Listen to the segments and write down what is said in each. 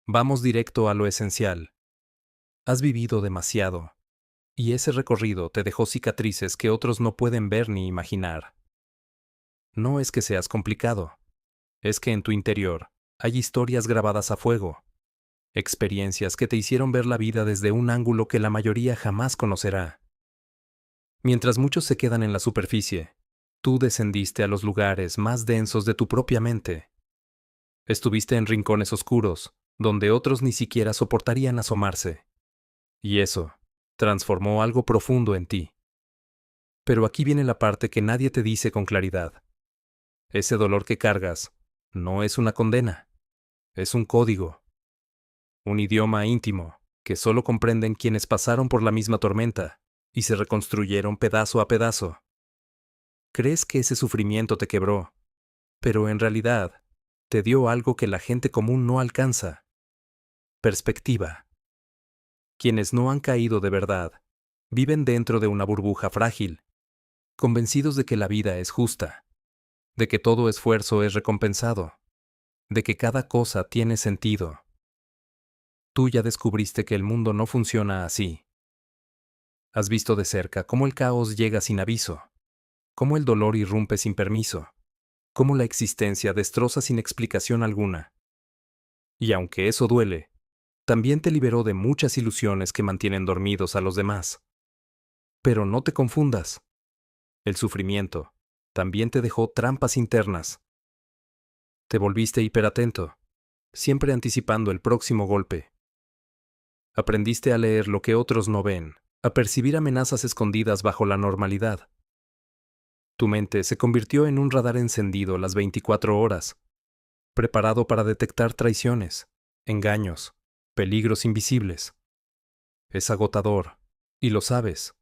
Vamos directo a lo esencial. Has vivido demasiado, y ese recorrido te dejó cicatrices que otros no pueden ver ni imaginar. No es que seas complicado, es que en tu interior hay historias grabadas a fuego, experiencias que te hicieron ver la vida desde un ángulo que la mayoría jamás conocerá. Mientras muchos se quedan en la superficie, tú descendiste a los lugares más densos de tu propia mente. Estuviste en rincones oscuros, donde otros ni siquiera soportarían asomarse. Y eso transformó algo profundo en ti. Pero aquí viene la parte que nadie te dice con claridad. Ese dolor que cargas no es una condena, es un código, un idioma íntimo que solo comprenden quienes pasaron por la misma tormenta y se reconstruyeron pedazo a pedazo. Crees que ese sufrimiento te quebró, pero en realidad te dio algo que la gente común no alcanza: perspectiva. Quienes no han caído de verdad viven dentro de una burbuja frágil, convencidos de que la vida es justa, de que todo esfuerzo es recompensado, de que cada cosa tiene sentido. Tú ya descubriste que el mundo no funciona así. Has visto de cerca cómo el caos llega sin aviso, cómo el dolor irrumpe sin permiso, cómo la existencia destroza sin explicación alguna. Y aunque eso duele, también te liberó de muchas ilusiones que mantienen dormidos a los demás. Pero no te confundas. El sufrimiento también te dejó trampas internas. Te volviste hiperatento, siempre anticipando el próximo golpe. Aprendiste a leer lo que otros no ven, a percibir amenazas escondidas bajo la normalidad. Tu mente se convirtió en un radar encendido las 24 horas, preparado para detectar traiciones, engaños, peligros invisibles. Es agotador, y lo sabes.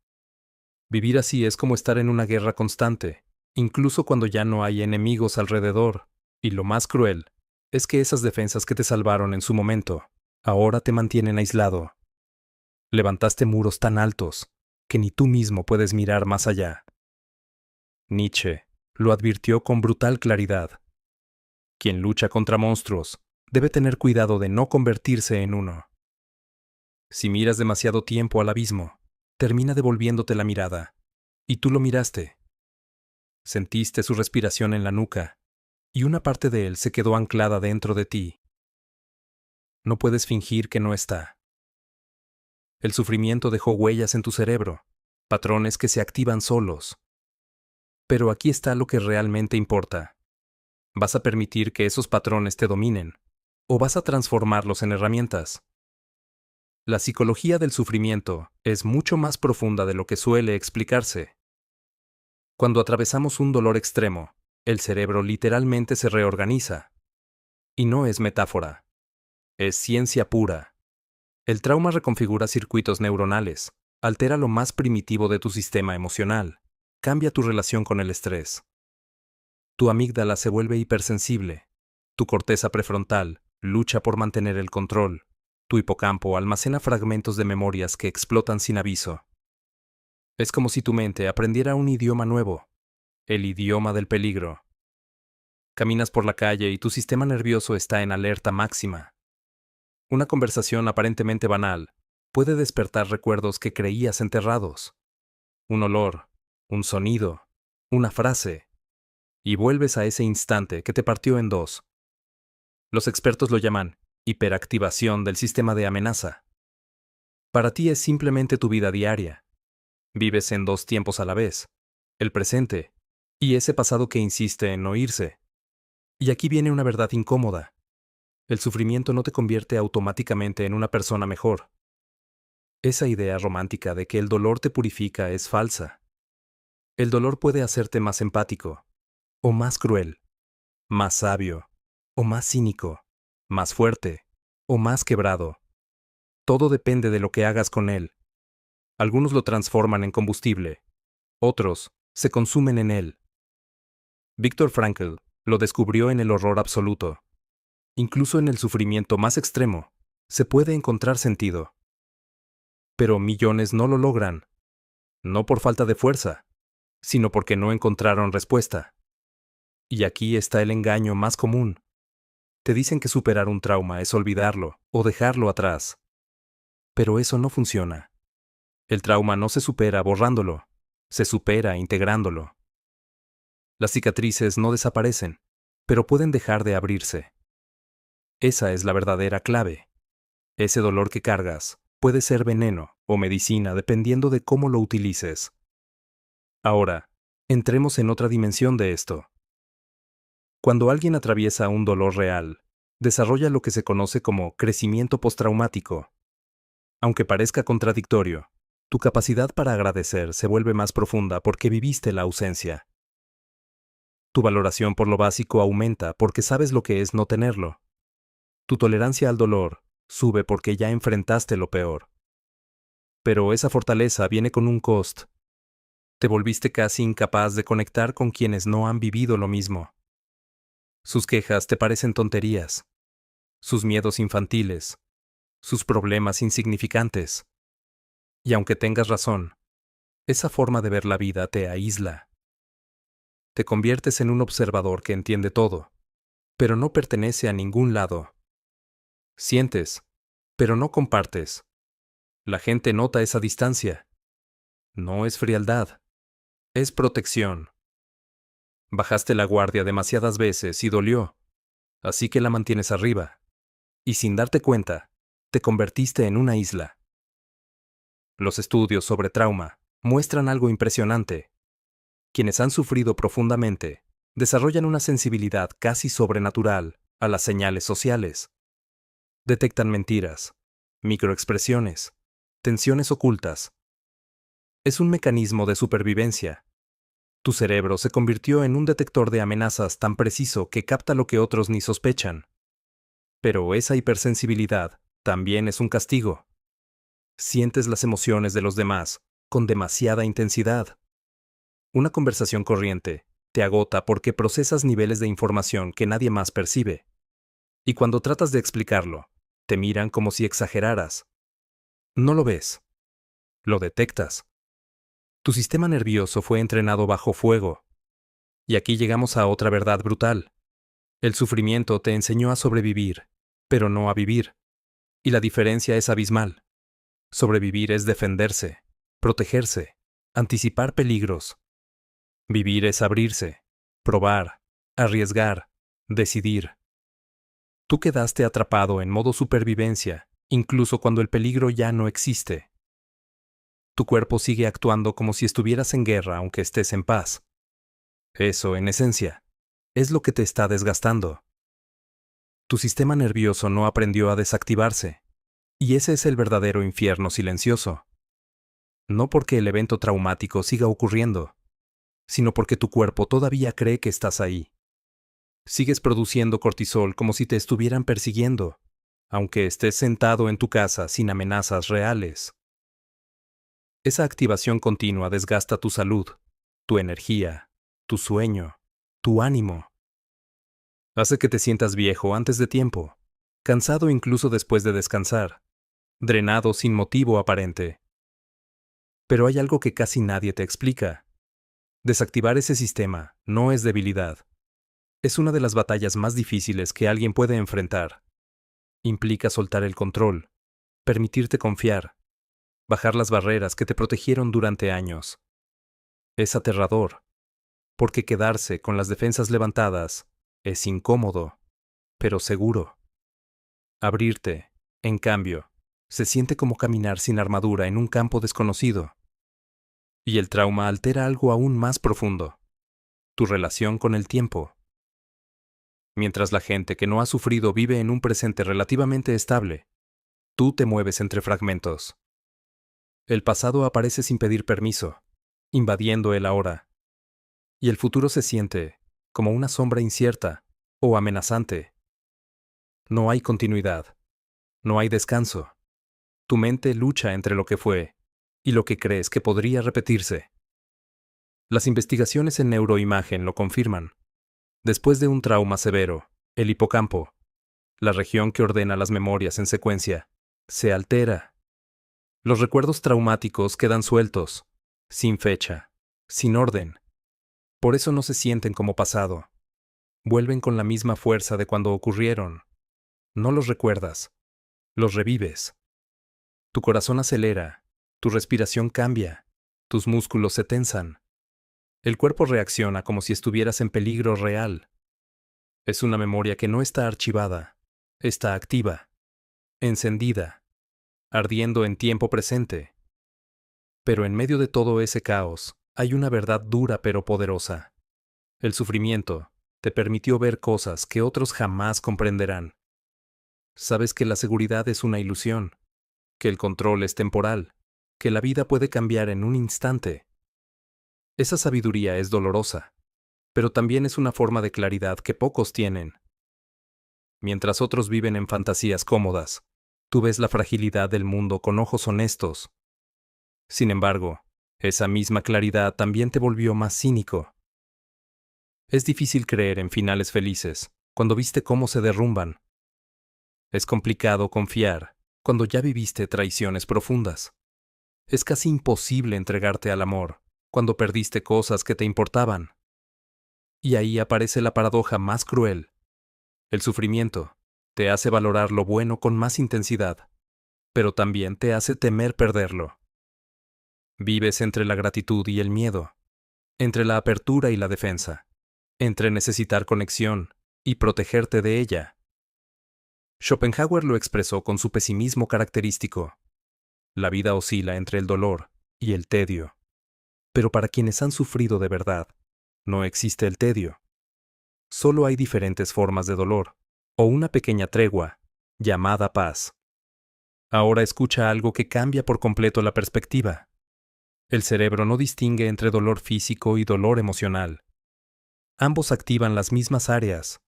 Vivir así es como estar en una guerra constante, incluso cuando ya no hay enemigos alrededor, y lo más cruel es que esas defensas que te salvaron en su momento, ahora te mantienen aislado. Levantaste muros tan altos que ni tú mismo puedes mirar más allá. Nietzsche lo advirtió con brutal claridad. Quien lucha contra monstruos debe tener cuidado de no convertirse en uno. Si miras demasiado tiempo al abismo, termina devolviéndote la mirada. Y tú lo miraste. Sentiste su respiración en la nuca, y una parte de él se quedó anclada dentro de ti. No puedes fingir que no está. El sufrimiento dejó huellas en tu cerebro, patrones que se activan solos. Pero aquí está lo que realmente importa. ¿Vas a permitir que esos patrones te dominen, o vas a transformarlos en herramientas? La psicología del sufrimiento es mucho más profunda de lo que suele explicarse. Cuando atravesamos un dolor extremo, el cerebro literalmente se reorganiza. Y no es metáfora. Es ciencia pura. El trauma reconfigura circuitos neuronales, altera lo más primitivo de tu sistema emocional, cambia tu relación con el estrés. Tu amígdala se vuelve hipersensible. Tu corteza prefrontal lucha por mantener el control. Tu hipocampo almacena fragmentos de memorias que explotan sin aviso. Es como si tu mente aprendiera un idioma nuevo, el idioma del peligro. Caminas por la calle y tu sistema nervioso está en alerta máxima. Una conversación aparentemente banal puede despertar recuerdos que creías enterrados. Un olor, un sonido, una frase, y vuelves a ese instante que te partió en dos. Los expertos lo llaman hiperactivación del sistema de amenaza. Para ti es simplemente tu vida diaria. Vives en dos tiempos a la vez, el presente y ese pasado que insiste en no irse. Y aquí viene una verdad incómoda. El sufrimiento no te convierte automáticamente en una persona mejor. Esa idea romántica de que el dolor te purifica es falsa. El dolor puede hacerte más empático, o más cruel, más sabio, o más cínico, más fuerte, o más quebrado. Todo depende de lo que hagas con él. Algunos lo transforman en combustible, otros se consumen en él. Viktor Frankl lo descubrió en el horror absoluto. Incluso en el sufrimiento más extremo, se puede encontrar sentido. Pero millones no lo logran, no por falta de fuerza, sino porque no encontraron respuesta. Y aquí está el engaño más común. Te dicen que superar un trauma es olvidarlo o dejarlo atrás. Pero eso no funciona. El trauma no se supera borrándolo, se supera integrándolo. Las cicatrices no desaparecen, pero pueden dejar de abrirse. Esa es la verdadera clave. Ese dolor que cargas puede ser veneno o medicina dependiendo de cómo lo utilices. Ahora, entremos en otra dimensión de esto. Cuando alguien atraviesa un dolor real, desarrolla lo que se conoce como crecimiento postraumático. Aunque parezca contradictorio, tu capacidad para agradecer se vuelve más profunda porque viviste la ausencia. Tu valoración por lo básico aumenta porque sabes lo que es no tenerlo. Tu tolerancia al dolor sube porque ya enfrentaste lo peor. Pero esa fortaleza viene con un costo. Te volviste casi incapaz de conectar con quienes no han vivido lo mismo. Sus quejas te parecen tonterías, sus miedos infantiles, sus problemas insignificantes. Y aunque tengas razón, esa forma de ver la vida te aísla. Te conviertes en un observador que entiende todo, pero no pertenece a ningún lado. Sientes, pero no compartes. La gente nota esa distancia. No es frialdad, es protección. Bajaste la guardia demasiadas veces y dolió, así que la mantienes arriba. Y sin darte cuenta, te convertiste en una isla. Los estudios sobre trauma muestran algo impresionante. Quienes han sufrido profundamente desarrollan una sensibilidad casi sobrenatural a las señales sociales. Detectan mentiras, microexpresiones, tensiones ocultas. Es un mecanismo de supervivencia. Tu cerebro se convirtió en un detector de amenazas tan preciso que capta lo que otros ni sospechan. Pero esa hipersensibilidad también es un castigo. Sientes las emociones de los demás con demasiada intensidad. Una conversación corriente te agota porque procesas niveles de información que nadie más percibe. Y cuando tratas de explicarlo, te miran como si exageraras. No lo ves. Lo detectas. Tu sistema nervioso fue entrenado bajo fuego. Y aquí llegamos a otra verdad brutal. El sufrimiento te enseñó a sobrevivir, pero no a vivir. Y la diferencia es abismal. Sobrevivir es defenderse, protegerse, anticipar peligros. Vivir es abrirse, probar, arriesgar, decidir. Tú quedaste atrapado en modo supervivencia, incluso cuando el peligro ya no existe. Tu cuerpo sigue actuando como si estuvieras en guerra aunque estés en paz. Eso, en esencia, es lo que te está desgastando. Tu sistema nervioso no aprendió a desactivarse, y ese es el verdadero infierno silencioso. No porque el evento traumático siga ocurriendo, sino porque tu cuerpo todavía cree que estás ahí. Sigues produciendo cortisol como si te estuvieran persiguiendo, aunque estés sentado en tu casa sin amenazas reales. Esa activación continua desgasta tu salud, tu energía, tu sueño, tu ánimo. Hace que te sientas viejo antes de tiempo, cansado incluso después de descansar, drenado sin motivo aparente. Pero hay algo que casi nadie te explica. Desactivar ese sistema no es debilidad. Es una de las batallas más difíciles que alguien puede enfrentar. Implica soltar el control, permitirte confiar, bajar las barreras que te protegieron durante años. Es aterrador, porque quedarse con las defensas levantadas es incómodo, pero seguro. Abrirte, en cambio, se siente como caminar sin armadura en un campo desconocido. Y el trauma altera algo aún más profundo, tu relación con el tiempo. Mientras la gente que no ha sufrido vive en un presente relativamente estable, tú te mueves entre fragmentos. El pasado aparece sin pedir permiso, invadiendo el ahora. Y el futuro se siente como una sombra incierta o amenazante. No hay continuidad, no hay descanso. Tu mente lucha entre lo que fue y lo que crees que podría repetirse. Las investigaciones en neuroimagen lo confirman. Después de un trauma severo, el hipocampo, la región que ordena las memorias en secuencia, se altera. Los recuerdos traumáticos quedan sueltos, sin fecha, sin orden. Por eso no se sienten como pasado. Vuelven con la misma fuerza de cuando ocurrieron. No los recuerdas, los revives. Tu corazón acelera, tu respiración cambia, tus músculos se tensan. El cuerpo reacciona como si estuvieras en peligro real. Es una memoria que no está archivada, está activa, encendida, ardiendo en tiempo presente. Pero en medio de todo ese caos, hay una verdad dura pero poderosa. El sufrimiento te permitió ver cosas que otros jamás comprenderán. Sabes que la seguridad es una ilusión, que el control es temporal, que la vida puede cambiar en un instante. Esa sabiduría es dolorosa, pero también es una forma de claridad que pocos tienen. Mientras otros viven en fantasías cómodas, tú ves la fragilidad del mundo con ojos honestos. Sin embargo, esa misma claridad también te volvió más cínico. Es difícil creer en finales felices cuando viste cómo se derrumban. Es complicado confiar cuando ya viviste traiciones profundas. Es casi imposible entregarte al amor cuando perdiste cosas que te importaban. Y ahí aparece la paradoja más cruel. El sufrimiento te hace valorar lo bueno con más intensidad, pero también te hace temer perderlo. Vives entre la gratitud y el miedo, entre la apertura y la defensa, entre necesitar conexión y protegerte de ella. Schopenhauer lo expresó con su pesimismo característico. La vida oscila entre el dolor y el tedio. Pero para quienes han sufrido de verdad, no existe el tedio. Solo hay diferentes formas de dolor, o una pequeña tregua, llamada paz. Ahora escucha algo que cambia por completo la perspectiva. El cerebro no distingue entre dolor físico y dolor emocional. Ambos activan las mismas áreas.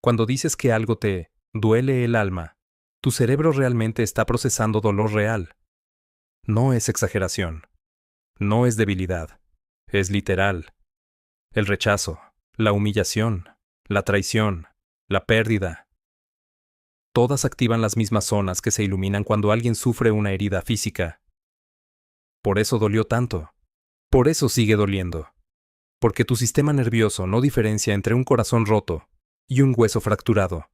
Cuando dices que algo te duele el alma, tu cerebro realmente está procesando dolor real. No es exageración. No es debilidad. Es literal. El rechazo, la humillación, la traición, la pérdida. Todas activan las mismas zonas que se iluminan cuando alguien sufre una herida física. Por eso dolió tanto. Por eso sigue doliendo. Porque tu sistema nervioso no diferencia entre un corazón roto y un hueso fracturado.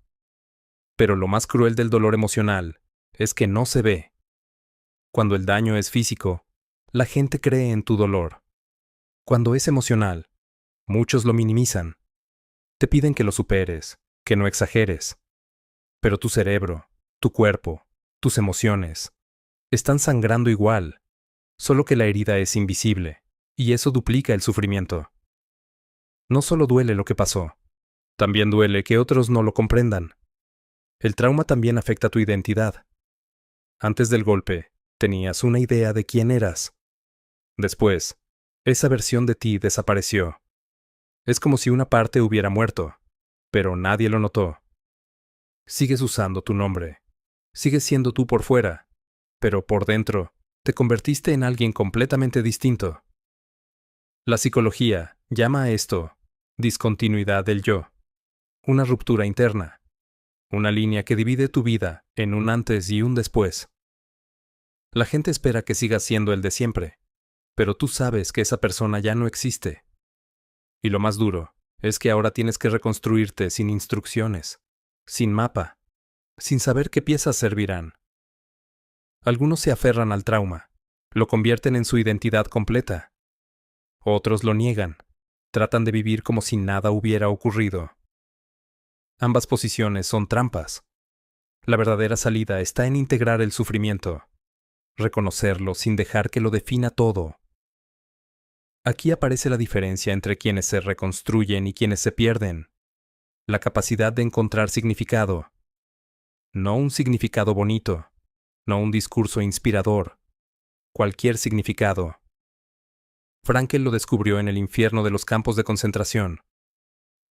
Pero lo más cruel del dolor emocional es que no se ve. Cuando el daño es físico, la gente cree en tu dolor. Cuando es emocional, muchos lo minimizan. Te piden que lo superes, que no exageres. Pero tu cerebro, tu cuerpo, tus emociones, están sangrando igual, solo que la herida es invisible, y eso duplica el sufrimiento. No solo duele lo que pasó, también duele que otros no lo comprendan. El trauma también afecta tu identidad. Antes del golpe, tenías una idea de quién eras. Después, esa versión de ti desapareció. Es como si una parte hubiera muerto, pero nadie lo notó. Sigues usando tu nombre. Sigues siendo tú por fuera, pero por dentro, te convertiste en alguien completamente distinto. La psicología llama a esto discontinuidad del yo, una ruptura interna, una línea que divide tu vida en un antes y un después. La gente espera que sigas siendo el de siempre, pero tú sabes que esa persona ya no existe. Y lo más duro es que ahora tienes que reconstruirte sin instrucciones, sin mapa, sin saber qué piezas servirán. Algunos se aferran al trauma, lo convierten en su identidad completa. Otros lo niegan, tratan de vivir como si nada hubiera ocurrido. Ambas posiciones son trampas. La verdadera salida está en integrar el sufrimiento, reconocerlo sin dejar que lo defina todo. Aquí aparece la diferencia entre quienes se reconstruyen y quienes se pierden. La capacidad de encontrar significado. No un significado bonito, no un discurso inspirador. Cualquier significado. Frankl lo descubrió en el infierno de los campos de concentración.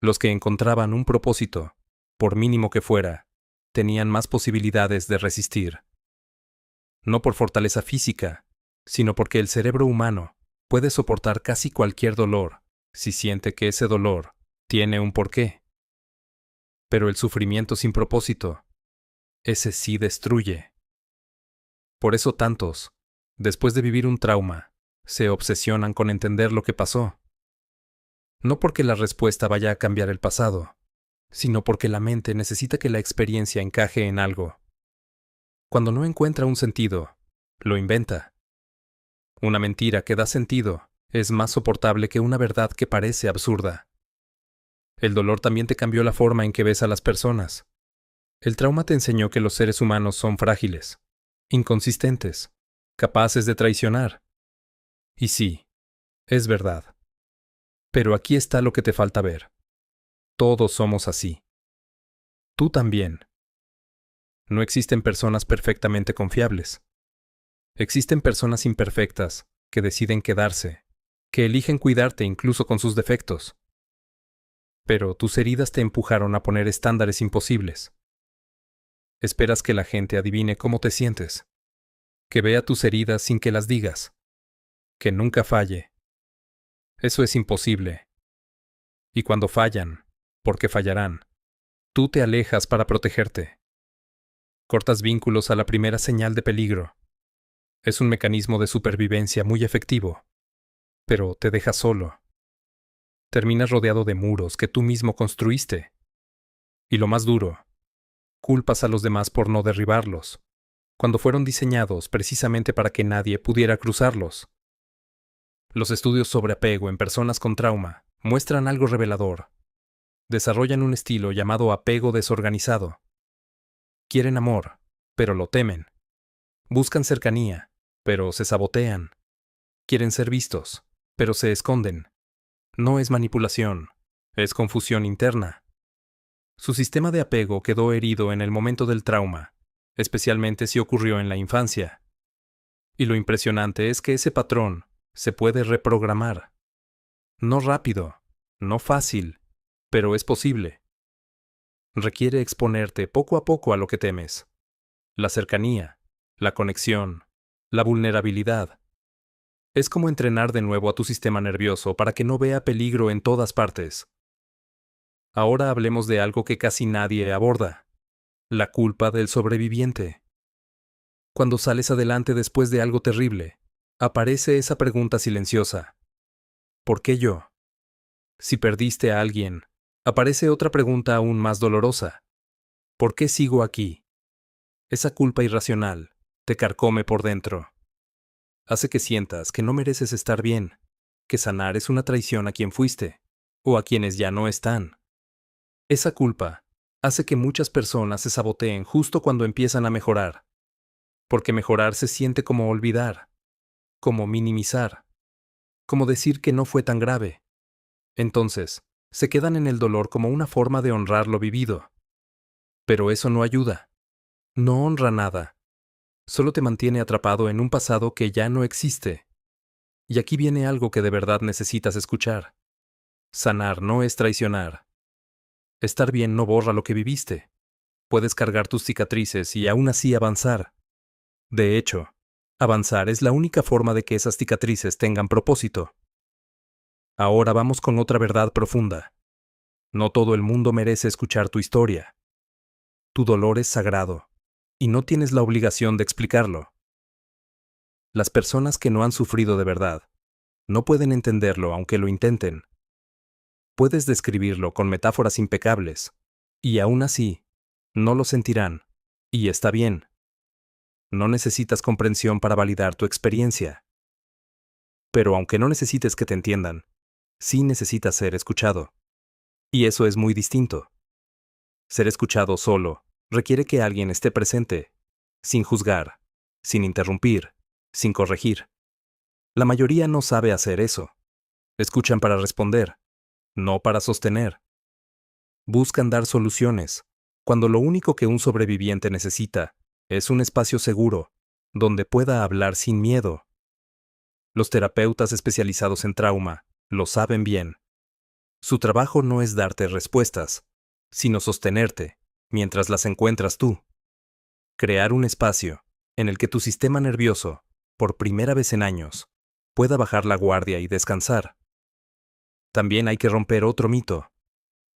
Los que encontraban un propósito, por mínimo que fuera, tenían más posibilidades de resistir. No por fortaleza física, sino porque el cerebro humano puede soportar casi cualquier dolor si siente que ese dolor tiene un porqué. Pero el sufrimiento sin propósito, ese sí destruye. Por eso tantos, después de vivir un trauma, se obsesionan con entender lo que pasó. No porque la respuesta vaya a cambiar el pasado, sino porque la mente necesita que la experiencia encaje en algo. Cuando no encuentra un sentido, lo inventa. Una mentira que da sentido es más soportable que una verdad que parece absurda. El dolor también te cambió la forma en que ves a las personas. El trauma te enseñó que los seres humanos son frágiles, inconsistentes, capaces de traicionar. Y sí, es verdad. Pero aquí está lo que te falta ver. Todos somos así. Tú también. No existen personas perfectamente confiables. Existen personas imperfectas que deciden quedarse, que eligen cuidarte incluso con sus defectos. Pero tus heridas te empujaron a poner estándares imposibles. Esperas que la gente adivine cómo te sientes, que vea tus heridas sin que las digas, que nunca falle. Eso es imposible. Y cuando fallan, porque fallarán, tú te alejas para protegerte. Cortas vínculos a la primera señal de peligro. Es un mecanismo de supervivencia muy efectivo, pero te deja solo. Terminas rodeado de muros que tú mismo construiste. Y lo más duro, culpas a los demás por no derribarlos, cuando fueron diseñados precisamente para que nadie pudiera cruzarlos. Los estudios sobre apego en personas con trauma muestran algo revelador. Desarrollan un estilo llamado apego desorganizado. Quieren amor, pero lo temen. Buscan cercanía, pero se sabotean. Quieren ser vistos, pero se esconden. No es manipulación, es confusión interna. Su sistema de apego quedó herido en el momento del trauma, especialmente si ocurrió en la infancia. Y lo impresionante es que ese patrón se puede reprogramar. No rápido, no fácil, pero es posible. Requiere exponerte poco a poco a lo que temes. La cercanía, la conexión, la vulnerabilidad. Es como entrenar de nuevo a tu sistema nervioso para que no vea peligro en todas partes. Ahora hablemos de algo que casi nadie aborda: la culpa del sobreviviente. Cuando sales adelante después de algo terrible, aparece esa pregunta silenciosa: ¿por qué yo? Si perdiste a alguien, aparece otra pregunta aún más dolorosa: ¿por qué sigo aquí? Esa culpa irracional te carcome por dentro. Hace que sientas que no mereces estar bien, que sanar es una traición a quien fuiste, o a quienes ya no están. Esa culpa hace que muchas personas se saboteen justo cuando empiezan a mejorar, porque mejorar se siente como olvidar, como minimizar, como decir que no fue tan grave. Entonces, se quedan en el dolor como una forma de honrar lo vivido. Pero eso no ayuda. No honra nada. Solo te mantiene atrapado en un pasado que ya no existe. Y aquí viene algo que de verdad necesitas escuchar. Sanar no es traicionar. Estar bien no borra lo que viviste. Puedes cargar tus cicatrices y aún así avanzar. De hecho, avanzar es la única forma de que esas cicatrices tengan propósito. Ahora vamos con otra verdad profunda. No todo el mundo merece escuchar tu historia. Tu dolor es sagrado, y no tienes la obligación de explicarlo. Las personas que no han sufrido de verdad no pueden entenderlo aunque lo intenten. Puedes describirlo con metáforas impecables, y aún así, no lo sentirán, y está bien. No necesitas comprensión para validar tu experiencia. Pero aunque no necesites que te entiendan, sí necesitas ser escuchado. Y eso es muy distinto. Ser escuchado solo requiere que alguien esté presente, sin juzgar, sin interrumpir, sin corregir. La mayoría no sabe hacer eso. Escuchan para responder, no para sostener. Buscan dar soluciones, cuando lo único que un sobreviviente necesita es un espacio seguro, donde pueda hablar sin miedo. Los terapeutas especializados en trauma lo saben bien. Su trabajo no es darte respuestas, sino sostenerte, mientras las encuentras tú. Crear un espacio en el que tu sistema nervioso, por primera vez en años, pueda bajar la guardia y descansar. También hay que romper otro mito,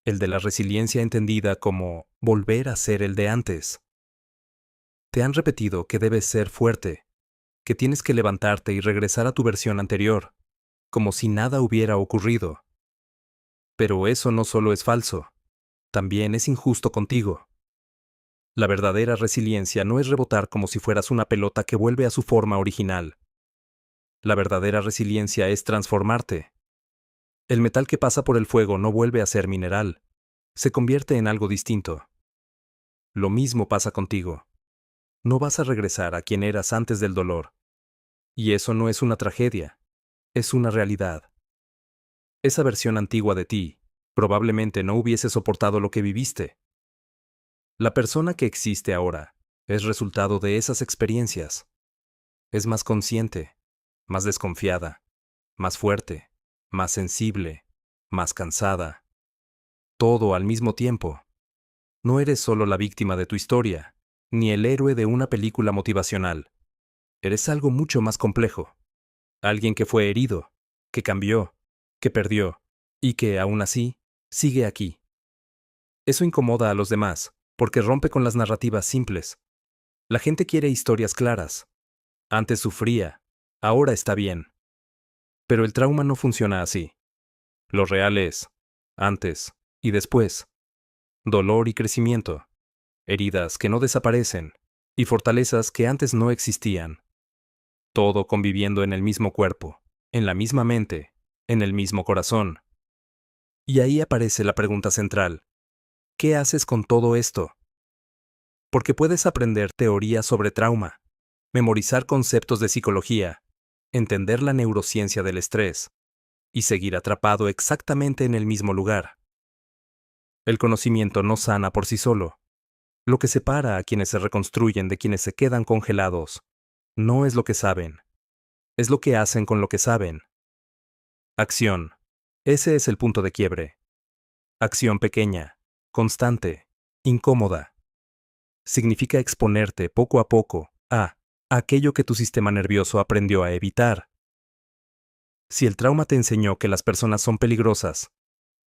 el de la resiliencia entendida como volver a ser el de antes. Te han repetido que debes ser fuerte, que tienes que levantarte y regresar a tu versión anterior, como si nada hubiera ocurrido. Pero eso no solo es falso, también es injusto contigo. La verdadera resiliencia no es rebotar como si fueras una pelota que vuelve a su forma original. La verdadera resiliencia es transformarte. El metal que pasa por el fuego no vuelve a ser mineral, se convierte en algo distinto. Lo mismo pasa contigo. No vas a regresar a quien eras antes del dolor. Y eso no es una tragedia, es una realidad. Esa versión antigua de ti probablemente no hubiese soportado lo que viviste. La persona que existe ahora es resultado de esas experiencias. Es más consciente, más desconfiada, más fuerte, más sensible, más cansada. Todo al mismo tiempo. No eres solo la víctima de tu historia, ni el héroe de una película motivacional. Eres algo mucho más complejo. Alguien que fue herido, que cambió, que perdió, y que, aún así, sigue aquí. Eso incomoda a los demás, porque rompe con las narrativas simples. La gente quiere historias claras. Antes sufría, ahora está bien. Pero el trauma no funciona así. Lo real es, antes y después, dolor y crecimiento, heridas que no desaparecen, y fortalezas que antes no existían. Todo conviviendo en el mismo cuerpo, en la misma mente, en el mismo corazón. Y ahí aparece la pregunta central. ¿Qué haces con todo esto? Porque puedes aprender teoría sobre trauma, memorizar conceptos de psicología, entender la neurociencia del estrés, y seguir atrapado exactamente en el mismo lugar. El conocimiento no sana por sí solo. Lo que separa a quienes se reconstruyen de quienes se quedan congelados no es lo que saben, es lo que hacen con lo que saben. Acción. Ese es el punto de quiebre. Acción pequeña, constante, incómoda. Significa exponerte poco a poco a aquello que tu sistema nervioso aprendió a evitar. Si el trauma te enseñó que las personas son peligrosas,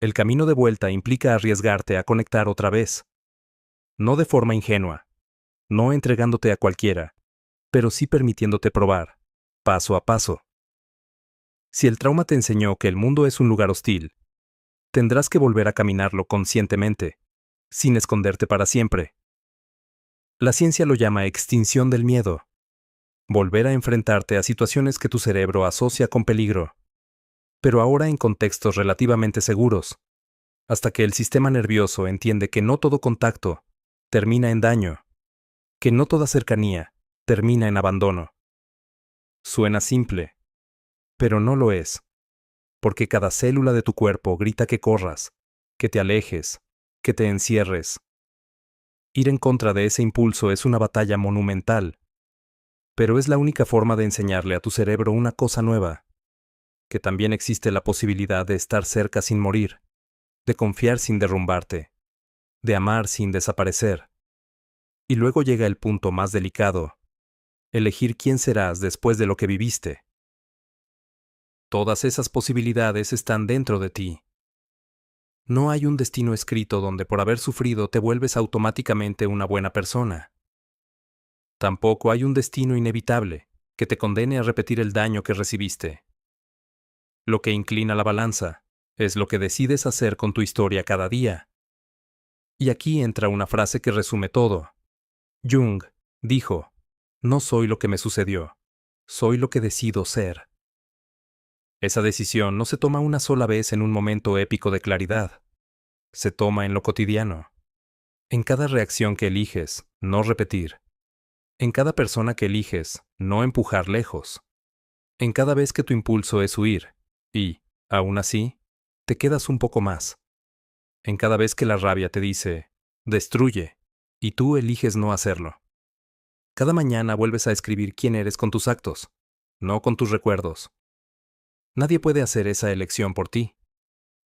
el camino de vuelta implica arriesgarte a conectar otra vez. No de forma ingenua, no entregándote a cualquiera, pero sí permitiéndote probar, paso a paso. Si el trauma te enseñó que el mundo es un lugar hostil, tendrás que volver a caminarlo conscientemente, sin esconderte para siempre. La ciencia lo llama extinción del miedo. Volver a enfrentarte a situaciones que tu cerebro asocia con peligro, pero ahora en contextos relativamente seguros, hasta que el sistema nervioso entiende que no todo contacto termina en daño, que no toda cercanía termina en abandono. Suena simple, pero no lo es, porque cada célula de tu cuerpo grita que corras, que te alejes, que te encierres. Ir en contra de ese impulso es una batalla monumental, pero es la única forma de enseñarle a tu cerebro una cosa nueva, que también existe la posibilidad de estar cerca sin morir, de confiar sin derrumbarte, de amar sin desaparecer. Y luego llega el punto más delicado, elegir quién serás después de lo que viviste. Todas esas posibilidades están dentro de ti. No hay un destino escrito donde por haber sufrido te vuelves automáticamente una buena persona. Tampoco hay un destino inevitable que te condene a repetir el daño que recibiste. Lo que inclina la balanza es lo que decides hacer con tu historia cada día. Y aquí entra una frase que resume todo. Jung dijo, no soy lo que me sucedió, soy lo que decido ser. Esa decisión no se toma una sola vez en un momento épico de claridad. Se toma en lo cotidiano. En cada reacción que eliges, no repetir. En cada persona que eliges, no empujar lejos. En cada vez que tu impulso es huir, y, aún así, te quedas un poco más. En cada vez que la rabia te dice, destruye, y tú eliges no hacerlo. Cada mañana vuelves a escribir quién eres con tus actos, no con tus recuerdos. Nadie puede hacer esa elección por ti.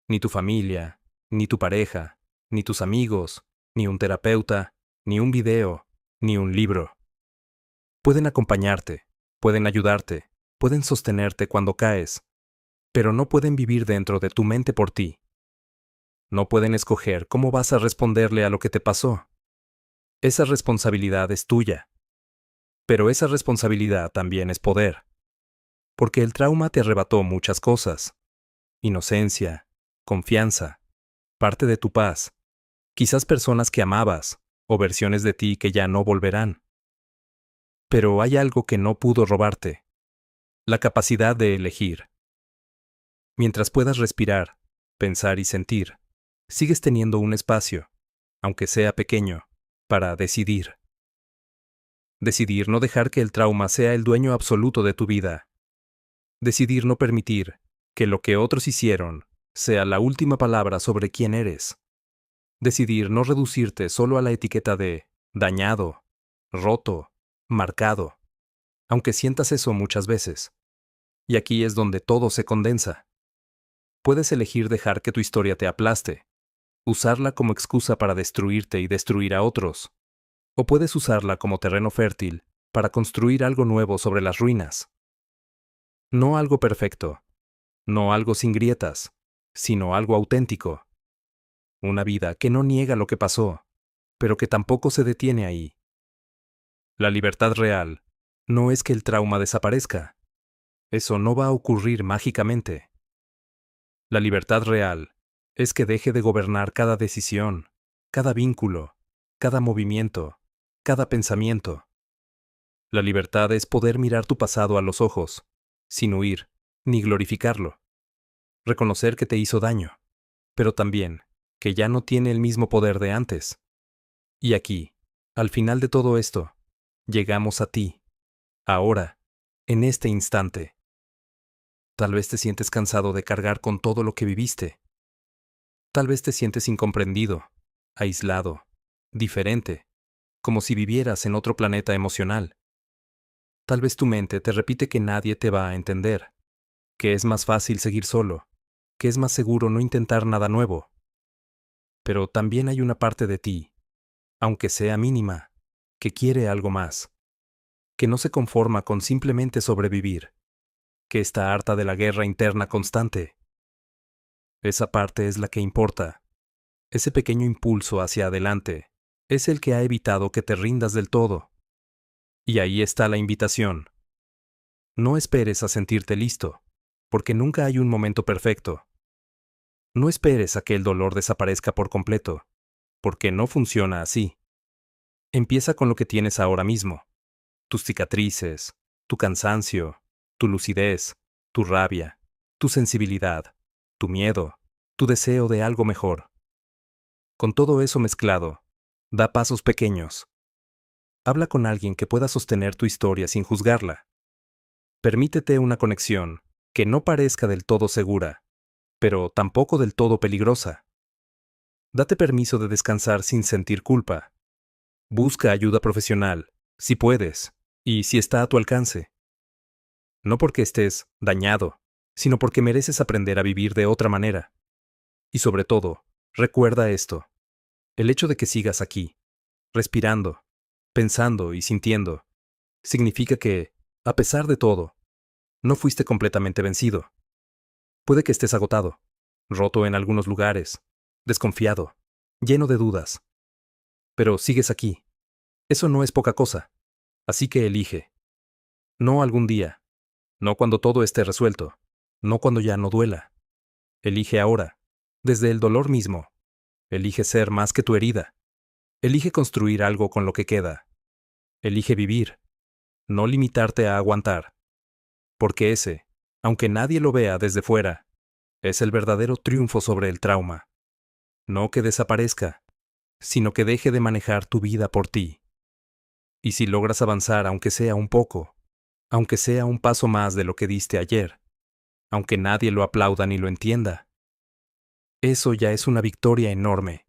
Ni tu familia, ni tu pareja, ni tus amigos, ni un terapeuta, ni un video, ni un libro. Pueden acompañarte, pueden ayudarte, pueden sostenerte cuando caes, pero no pueden vivir dentro de tu mente por ti. No pueden escoger cómo vas a responderle a lo que te pasó. Esa responsabilidad es tuya. Pero esa responsabilidad también es poder. Porque el trauma te arrebató muchas cosas. Inocencia, confianza, parte de tu paz, quizás personas que amabas, o versiones de ti que ya no volverán. Pero hay algo que no pudo robarte: la capacidad de elegir. Mientras puedas respirar, pensar y sentir, sigues teniendo un espacio, aunque sea pequeño, para decidir. Decidir no dejar que el trauma sea el dueño absoluto de tu vida. Decidir no permitir que lo que otros hicieron sea la última palabra sobre quién eres. Decidir no reducirte solo a la etiqueta de dañado, roto, marcado, aunque sientas eso muchas veces. Y aquí es donde todo se condensa. Puedes elegir dejar que tu historia te aplaste, usarla como excusa para destruirte y destruir a otros, o puedes usarla como terreno fértil para construir algo nuevo sobre las ruinas. No algo perfecto, no algo sin grietas, sino algo auténtico. Una vida que no niega lo que pasó, pero que tampoco se detiene ahí. La libertad real no es que el trauma desaparezca. Eso no va a ocurrir mágicamente. La libertad real es que deje de gobernar cada decisión, cada vínculo, cada movimiento, cada pensamiento. La libertad es poder mirar tu pasado a los ojos, sin huir, ni glorificarlo. Reconocer que te hizo daño, pero también que ya no tiene el mismo poder de antes. Y aquí, al final de todo esto, llegamos a ti, ahora, en este instante. Tal vez te sientes cansado de cargar con todo lo que viviste. Tal vez te sientes incomprendido, aislado, diferente, como si vivieras en otro planeta emocional. Tal vez tu mente te repite que nadie te va a entender, que es más fácil seguir solo, que es más seguro no intentar nada nuevo. Pero también hay una parte de ti, aunque sea mínima, que quiere algo más, que no se conforma con simplemente sobrevivir, que está harta de la guerra interna constante. Esa parte es la que importa. Ese pequeño impulso hacia adelante es el que ha evitado que te rindas del todo. Y ahí está la invitación. No esperes a sentirte listo, porque nunca hay un momento perfecto. No esperes a que el dolor desaparezca por completo, porque no funciona así. Empieza con lo que tienes ahora mismo: tus cicatrices, tu cansancio, tu lucidez, tu rabia, tu sensibilidad, tu miedo, tu deseo de algo mejor. Con todo eso mezclado, da pasos pequeños. Habla con alguien que pueda sostener tu historia sin juzgarla. Permítete una conexión que no parezca del todo segura, pero tampoco del todo peligrosa. Date permiso de descansar sin sentir culpa. Busca ayuda profesional, si puedes, y si está a tu alcance. No porque estés dañado, sino porque mereces aprender a vivir de otra manera. Y sobre todo, recuerda esto: el hecho de que sigas aquí, respirando, pensando y sintiendo, significa que, a pesar de todo, no fuiste completamente vencido. Puede que estés agotado, roto en algunos lugares, desconfiado, lleno de dudas. Pero sigues aquí. Eso no es poca cosa. Así que elige. No algún día. No cuando todo esté resuelto. No cuando ya no duela. Elige ahora. Desde el dolor mismo. Elige ser más que tu herida. Elige construir algo con lo que queda. Elige vivir. No limitarte a aguantar. Porque ese, aunque nadie lo vea desde fuera, es el verdadero triunfo sobre el trauma. No que desaparezca, sino que deje de manejar tu vida por ti. Y si logras avanzar aunque sea un poco, aunque sea un paso más de lo que diste ayer, aunque nadie lo aplauda ni lo entienda, eso ya es una victoria enorme.